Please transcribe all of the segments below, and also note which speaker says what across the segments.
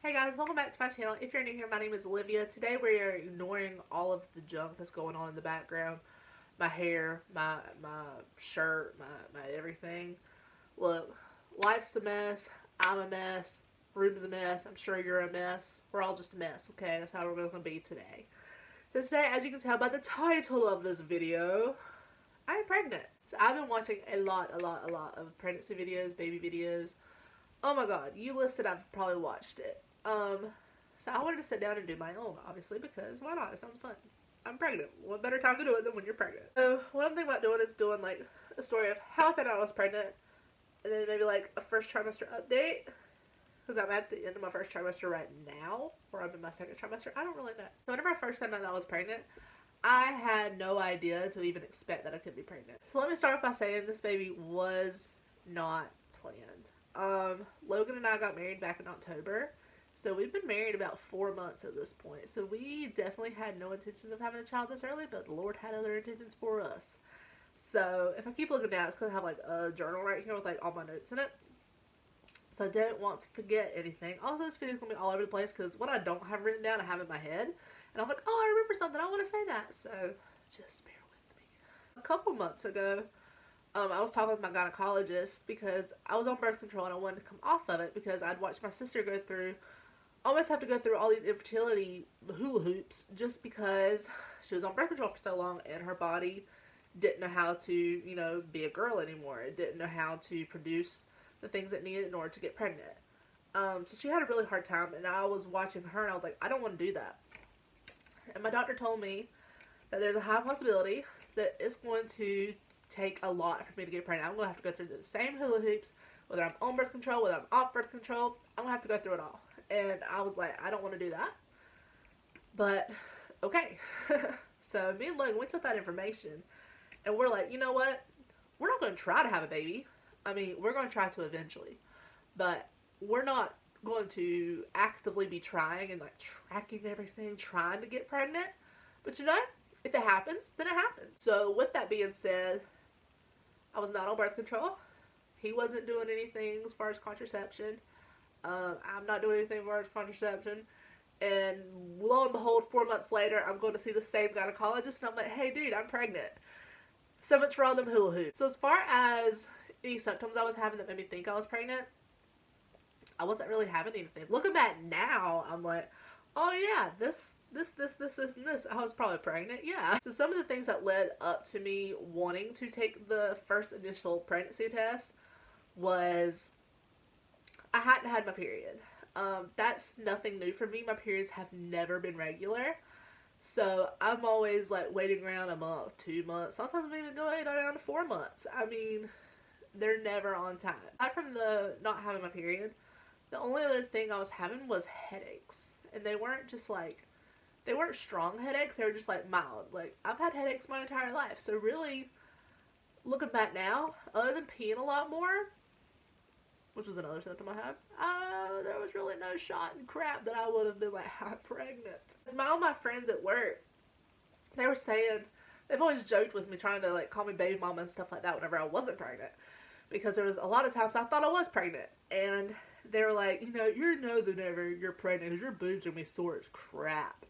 Speaker 1: Hey guys, welcome back to my channel. If you're new here, my name is Olivia. Today we are ignoring all of the junk that's going on in the background. My hair, my shirt, my everything. Look, life's a mess. I'm a mess. Room's a mess. I'm sure you're a mess. We're all just a mess, okay? That's how we're going to be today. So today, as you can tell by the title of this video, I'm pregnant. So I've been watching a lot of pregnancy videos, baby videos. Oh my god, you listed, I've probably watched it. So I wanted to sit down and do my own, obviously, because why not? It sounds fun. I'm pregnant. What better time to do it than when you're pregnant? So what I'm thinking about doing is doing like a story of how I found out I was pregnant, and then maybe like a first trimester update, because I'm at the end of my first trimester right now, or I'm in my second trimester. I don't really know. So whenever I first found out that I was pregnant, I had no idea to even expect that I could be pregnant. So let me start off by saying this baby was not planned. Logan and I got married back in October. So we've been married about 4 months at this point. So we definitely had no intentions of having a child this early, but the Lord had other intentions for us. So if I keep looking down, it's because I have like a journal right here with like all my notes in it. So I don't want to forget anything. Also, this video is going to be all over the place because what I don't have written down, I have in my head. And I'm like, oh, I remember something. I want to say that. So just bear with me. A couple months ago, I was talking with my gynecologist because I was on birth control and I wanted to come off of it because I'd watched my sister almost have to go through all these infertility hula hoops just because she was on birth control for so long and her body didn't know how to, be a girl anymore. It didn't know how to produce the things it needed in order to get pregnant. So she had a really hard time, and I was watching her and I was like, I don't want to do that. And my doctor told me that there's a high possibility that it's going to take a lot for me to get pregnant. I'm going to have to go through the same hula hoops, whether I'm on birth control, whether I'm off birth control. I'm going to have to go through it all. And I was like, I don't want to do that. But, okay. So me and Logan, we took that information and we're like, you know what? We're not going to try to have a baby. I mean, we're going to try to eventually. But we're not going to actively be trying and like tracking everything, trying to get pregnant. But if it happens, then it happens. So with that being said, I was not on birth control. He wasn't doing anything as far as contraception. I'm not doing anything as far as contraception. And lo and behold, 4 months later, I'm going to see the same gynecologist. And I'm like, hey, dude, I'm pregnant. So much for all them hula hoops. So as far as any symptoms I was having that made me think I was pregnant, I wasn't really having anything. Looking back now, I'm like, oh yeah, this, and this. I was probably pregnant, yeah. So some of the things that led up to me wanting to take the first initial pregnancy test was I hadn't had my period. That's nothing new for me. My periods have never been regular. So I'm always like waiting around a month, 2 months. Sometimes I even go down to 4 months. I mean, they're never on time. Aside from the not having my period, the only other thing I was having was headaches. And they weren't strong headaches. They were just like mild. Like, I've had headaches my entire life. So really, looking back now, other than peeing a lot more, which was another symptom I had, there was really no shot in crap that I would have been like, I'm pregnant. All my friends at work, they were saying, they've always joked with me trying to like call me baby mama and stuff like that whenever I wasn't pregnant. Because there was a lot of times I thought I was pregnant. And they were like, you know that whenever you're pregnant because your boobs are going to be sore as crap.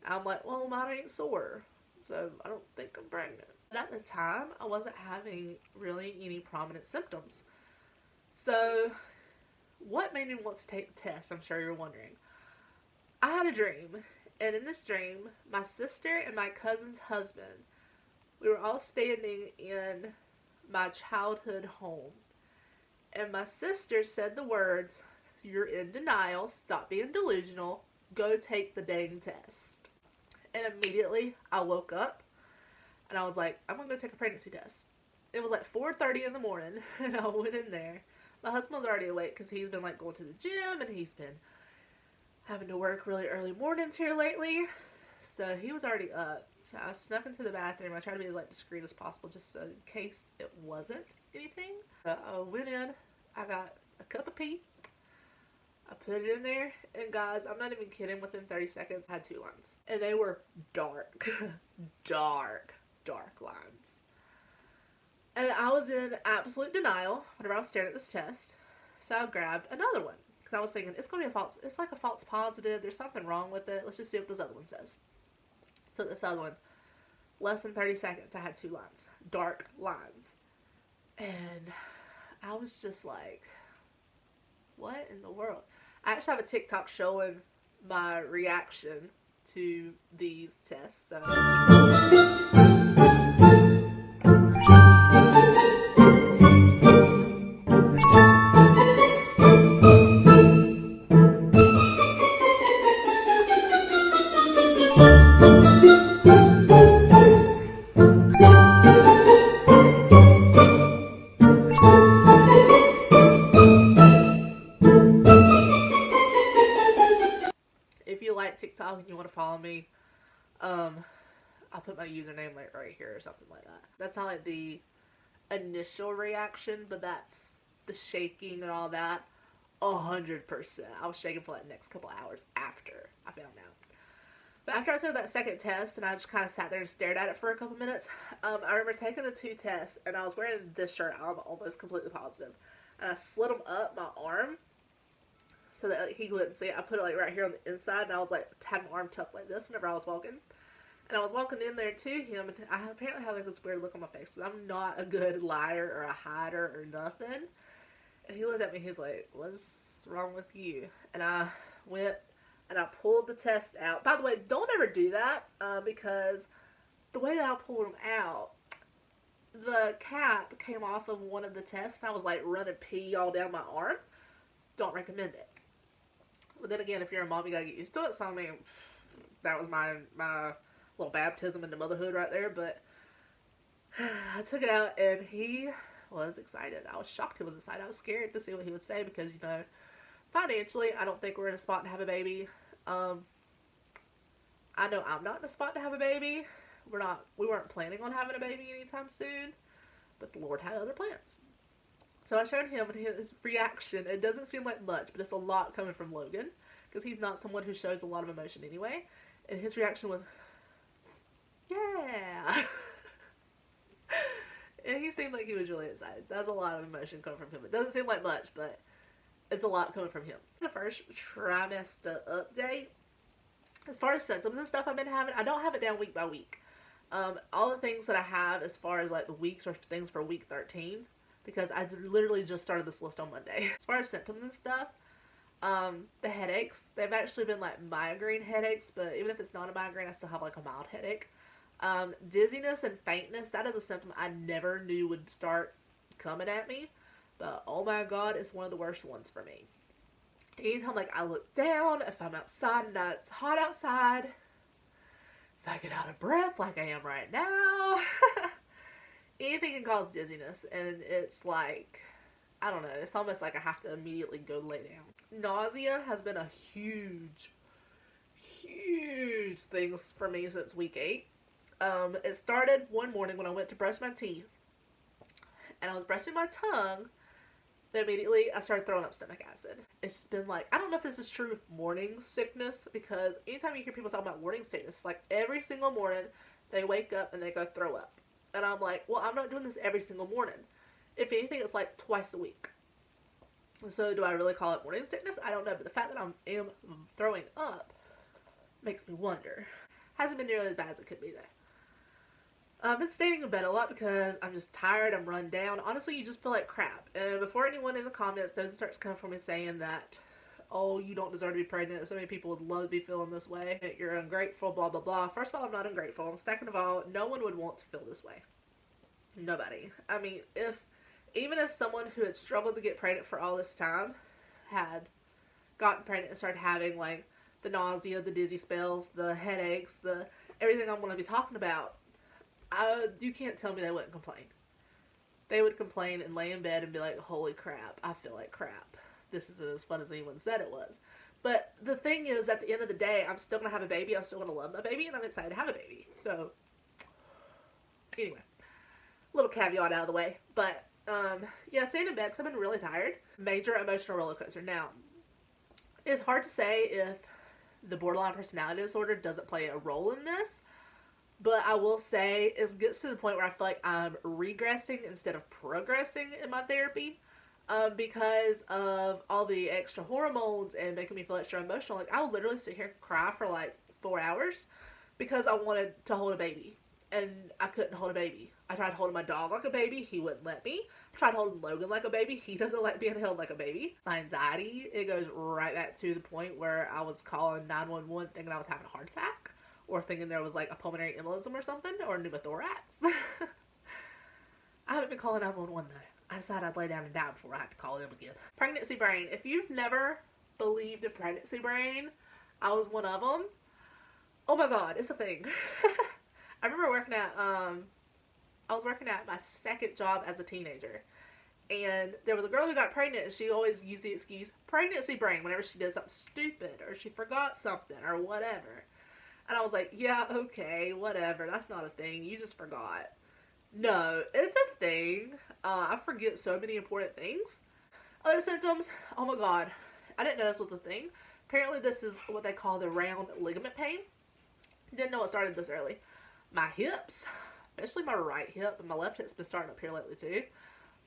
Speaker 1: And I'm like, well, mine ain't sore. So I don't think I'm pregnant. But at the time, I wasn't having really any prominent symptoms. So, what made me want to take the test? I'm sure you're wondering. I had a dream, and in this dream, my sister and my cousin's husband, we were all standing in my childhood home, and my sister said the words, "You're in denial, stop being delusional, go take the dang test." And immediately, I woke up, and I was like, I'm going to go take a pregnancy test. It was like 4:30 in the morning, and I went in there. My husband was already awake because he's been like going to the gym and he's been having to work really early mornings here lately. So he was already up. So I snuck into the bathroom. I tried to be as like discreet as possible just so in case it wasn't anything. So I went in. I got a cup of pee. I put it in there. And guys, I'm not even kidding. Within 30 seconds, I had 2 lines. And they were dark. dark lines. And I was in absolute denial whenever I was staring at this test. So I grabbed another one. because I was thinking it's going to be it's like a false positive. There's something wrong with it. Let's just see what this other one says. So this other one, less than 30 seconds, I had 2 lines, dark lines. And I was just like, what in the world? I actually have a TikTok showing my reaction to these tests. So if you like TikTok and you want to follow me, I'll put my username like right here or something like that. That's not like the initial reaction, but that's the shaking and all that. 100%. I was shaking for like the next couple hours after I found out. But after I took that second test and I just kind of sat there and stared at it for a couple minutes, I remember taking the 2 tests and I was wearing this shirt. I'm almost completely positive. And I slid them up my arm so that like, he wouldn't see it. I put it like right here on the inside and I was like, had my arm tucked like this whenever I was walking. And I was walking in there to him and I apparently had like this weird look on my face. I'm not a good liar or a hider or nothing. And he looked at me, he's like, what's wrong with you? And I went and I pulled the test out. By the way, don't ever do that because the way that I pulled them out, the cap came off of one of the tests and I was like running pee all down my arm. Don't recommend it. But then again, if you're a mom, you gotta get used to it. So I mean, that was my little baptism into motherhood right there. But I took it out and he was excited. I was shocked he was excited. I was scared to see what he would say because, you know, financially, I don't think we're in a spot to have a baby. I know I'm not in a spot to have a baby. We weren't planning on having a baby anytime soon, but the Lord had other plans. So I showed him and his reaction. It doesn't seem like much, but it's a lot coming from Logan because he's not someone who shows a lot of emotion anyway. And his reaction was, yeah. And he seemed like he was really excited. That's a lot of emotion coming from him. It doesn't seem like much, but it's a lot coming from him. The first trimester update. As far as symptoms and stuff I've been having, I don't have it down week by week. All the things that I have as far as like the weeks are things for week 13 because I literally just started this list on Monday. As far as symptoms and stuff, the headaches, they've actually been like migraine headaches, but even if it's not a migraine, I still have like a mild headache. Dizziness and faintness, that is a symptom I never knew would start coming at me. But oh my god, it's one of the worst ones for me. Anytime like I look down, if I'm outside and it's hot outside, if I get out of breath like I am right now, anything can cause dizziness. And it's like, I don't know, it's almost like I have to immediately go lay down. Nausea has been a huge thing for me since week 8. It started one morning when I went to brush my teeth and I was brushing my tongue. Then immediately I started throwing up stomach acid. It's just been like, I don't know if this is true morning sickness because anytime you hear people talk about morning sickness, like every single morning they wake up and they go throw up. And I'm like, well, I'm not doing this every single morning. If anything, it's like twice a week. So do I really call it morning sickness? I don't know. But the fact that I am throwing up makes me wonder. Hasn't been nearly as bad as it could be though. I've been staying in bed a lot because I'm just tired, I'm run down. Honestly, you just feel like crap. And before anyone in the comments does starts coming for me saying that, oh, you don't deserve to be pregnant, so many people would love to be feeling this way, you're ungrateful, blah, blah, blah. First of all, I'm not ungrateful. And second of all, no one would want to feel this way. Nobody. I mean, even if someone who had struggled to get pregnant for all this time had gotten pregnant and started having, like, the nausea, the dizzy spells, the headaches, the everything I'm going to be talking about, you can't tell me they wouldn't complain. They would complain and lay in bed and be like, holy crap, I feel like crap. This isn't as fun as anyone said it was. But the thing is, at the end of the day, I'm still going to have a baby. I'm still going to love my baby, and I'm excited to have a baby. So, anyway, little caveat out of the way. But, yeah, staying in bed because I've been really tired. Major emotional roller coaster. Now, it's hard to say if the borderline personality disorder doesn't play a role in this. But I will say it gets to the point where I feel like I'm regressing instead of progressing in my therapy. because of all the extra hormones and making me feel extra emotional. Like, I would literally sit here and cry for like 4 hours because I wanted to hold a baby. And I couldn't hold a baby. I tried holding my dog like a baby. He wouldn't let me. I tried holding Logan like a baby. He doesn't like being held like a baby. My anxiety, it goes right back to the point where I was calling 911 thinking I was having a heart attack. Or thinking there was like a pulmonary embolism or something. Or pneumothorax. I haven't been calling 911 though. I decided I'd lay down and die before I had to call them again. Pregnancy brain. If you've never believed in pregnancy brain, I was one of them. Oh my god, it's a thing. I remember working at, I was working at my second job as a teenager. And there was a girl who got pregnant and she always used the excuse, pregnancy brain, whenever she did something stupid or she forgot something or whatever. And I was like, yeah, okay, whatever. That's not a thing. You just forgot. No, it's a thing. I forget so many important things. Other symptoms, oh my god. I didn't know this was a thing. Apparently this is what they call the round ligament pain. Didn't know it started this early. My hips, especially my right hip, and my left hip's been starting up here lately too.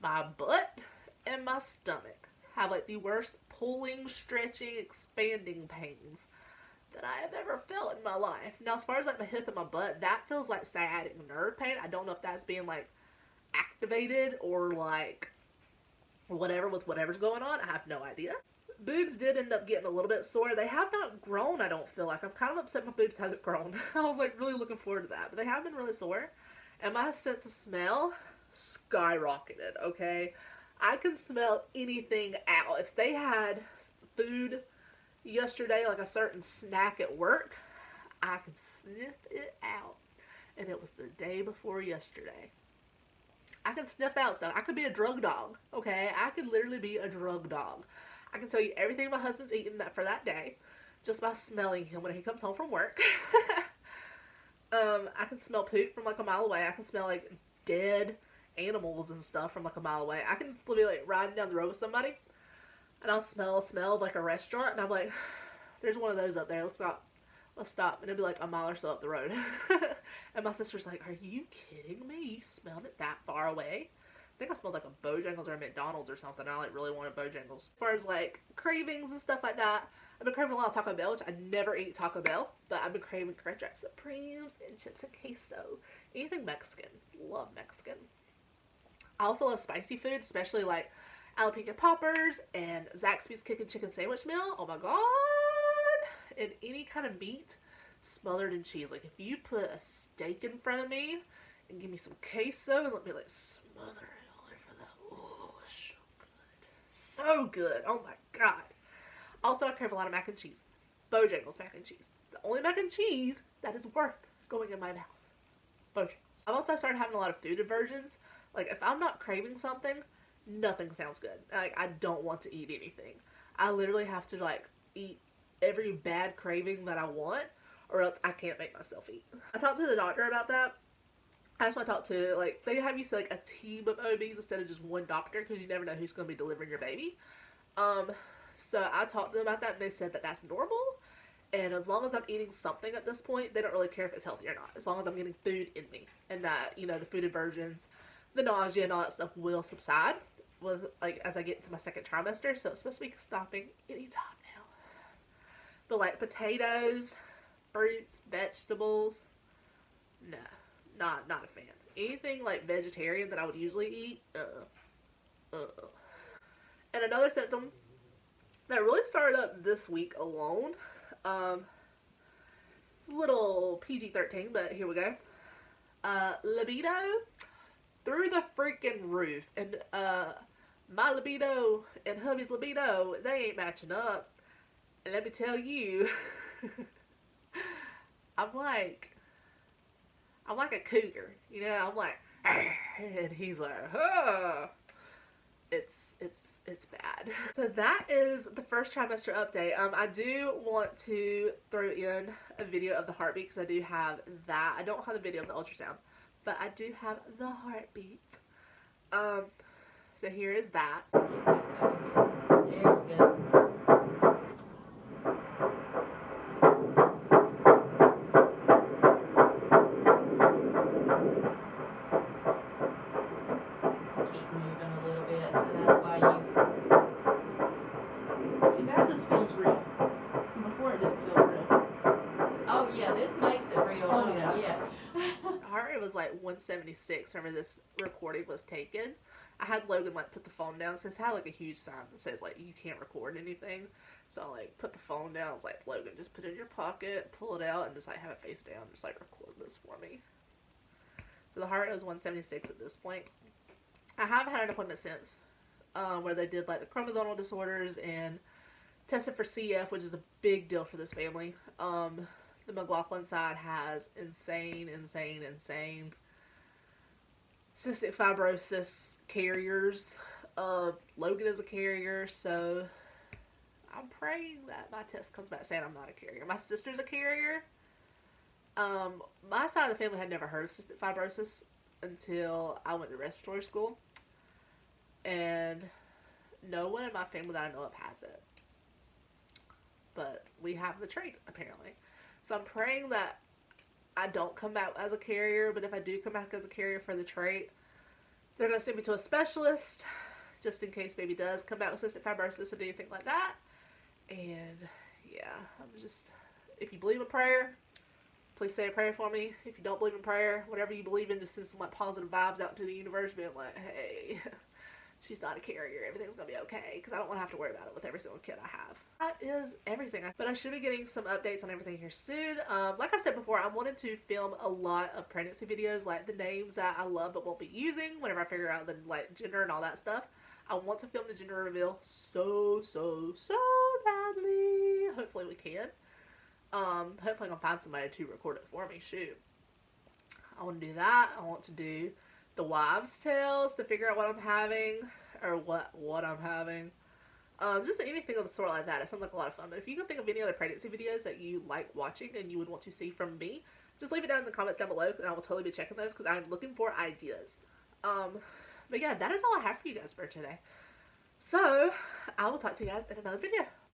Speaker 1: My butt and my stomach have like the worst pulling, stretching, expanding pains that I have ever felt in my life. Now, as far as like my hip and my butt, that feels like sciatic nerve pain. I don't know if that's being like activated or like whatever with whatever's going on. I have no idea. Boobs did end up getting a little bit sore. They have not grown, I don't feel like. I'm kind of upset my boobs haven't grown. I was like really looking forward to that. But they have been really sore. And my sense of smell skyrocketed, okay? I can smell anything out. If they had food yesterday, like a certain snack at work, I can sniff it out. And it was the day before yesterday. I can sniff out stuff. I could be a drug dog, okay? I could literally be a drug dog. I can tell you everything my husband's eaten for that day just by smelling him when he comes home from work. I can smell poop from like a mile away. I can smell like dead animals and stuff from like a mile away. I can just be like riding down the road with somebody and I'll smell of like a restaurant and I'm like, there's one of those up there. Let's stop. And it'll be like a mile or so up the road. And my sister's like, are you kidding me? You smelled it that far away? I think I smelled like a Bojangles or a McDonald's or something. I like really wanted Bojangles. As far as like cravings and stuff like that, I've been craving a lot of Taco Bell, which I never eat Taco Bell, but I've been craving Crunchwrap Supremes and chips and queso. Anything Mexican. Love Mexican. I also love spicy food, especially like jalapeno poppers and Zaxby's chicken sandwich meal. Oh my god! And any kind of meat smothered in cheese. Like if you put a steak in front of me and give me some queso and let me like smother it all over that. Oh, so good. So good. Oh my god. Also, I crave a lot of mac and cheese. Bojangles mac and cheese. The only mac and cheese that is worth going in my mouth. Bojangles. I've also started having a lot of food aversions. Like if I'm not craving something, nothing sounds good. Like I don't want to eat anything. I literally have to like eat every bad craving that I want or else I can't make myself eat. I talked to the doctor about that. Actually, I talked to, like, they have you see, like, a team of OBs instead of just one doctor because you never know who's going to be delivering your baby. So I talked to them about that and they said that that's normal. And as long as I'm eating something at this point, they don't really care if it's healthy or not. As long as I'm getting food in me. And that, you know, the food aversions, the nausea and all that stuff will subside with, like, as I get into my second trimester. So it's supposed to be stopping anytime now. But, like, potatoes, fruits, vegetables, no. Not a fan. Anything like vegetarian that I would usually eat, And another symptom that really started up this week alone, little PG-13, but here we go. Libido through the freaking roof, and my libido and hubby's libido, they ain't matching up. And let me tell you, I'm like a cougar, you know. I'm like, and he's like, oh. It's bad. So that is the first trimester update. I do want to throw in a video of the heartbeat because I do have that. I don't have the video of the ultrasound, but I do have the heartbeat. So here is that. There we go. Keep moving a little bit, so that's why you was like 176 whenever this recording was taken. I had Logan like put the phone down because it had like a huge sign that says like you can't record anything. So I like put the phone down. I was like, Logan, just put it in your pocket, pull it out, and just like have it face down. Just like record this for me. So the heart rate was 176 at this point. I haven't had an appointment since where they did like the chromosomal disorders and tested for CF, which is a big deal for this family. The McLaughlin side has insane cystic fibrosis carriers. Logan is a carrier, so I'm praying that my test comes back saying I'm not a carrier. My sister's a carrier. My side of the family had never heard of cystic fibrosis until I went to respiratory school. And no one in my family that I know of has it. But we have the trait, apparently. So I'm praying that I don't come back as a carrier, but if I do come back as a carrier for the trait, they're going to send me to a specialist, just in case baby does come back with cystic fibrosis or anything like that. And, yeah, I'm just, if you believe in prayer, please say a prayer for me. If you don't believe in prayer, whatever you believe in, just send some like positive vibes out to the universe, being like, hey, she's not a carrier. Everything's going to be okay. Because I don't want to have to worry about it with every single kid I have. That is everything. But I should be getting some updates on everything here soon. Like I said before, I wanted to film a lot of pregnancy videos. Like the names that I love but won't be using whenever I figure out the like gender and all that stuff. I want to film the gender reveal so badly. Hopefully we can. Hopefully I can find somebody to record it for me. Shoot. I want to do that. I want to do the wives' tales to figure out what I'm having, or what I'm having. Just anything of the sort like that. It sounds like a lot of fun. But if you can think of any other pregnancy videos that you like watching and you would want to see from me, just leave it down in the comments down below, and I will totally be checking those because I'm looking for ideas. But yeah, that is all I have for you guys for today. So, I will talk to you guys in another video.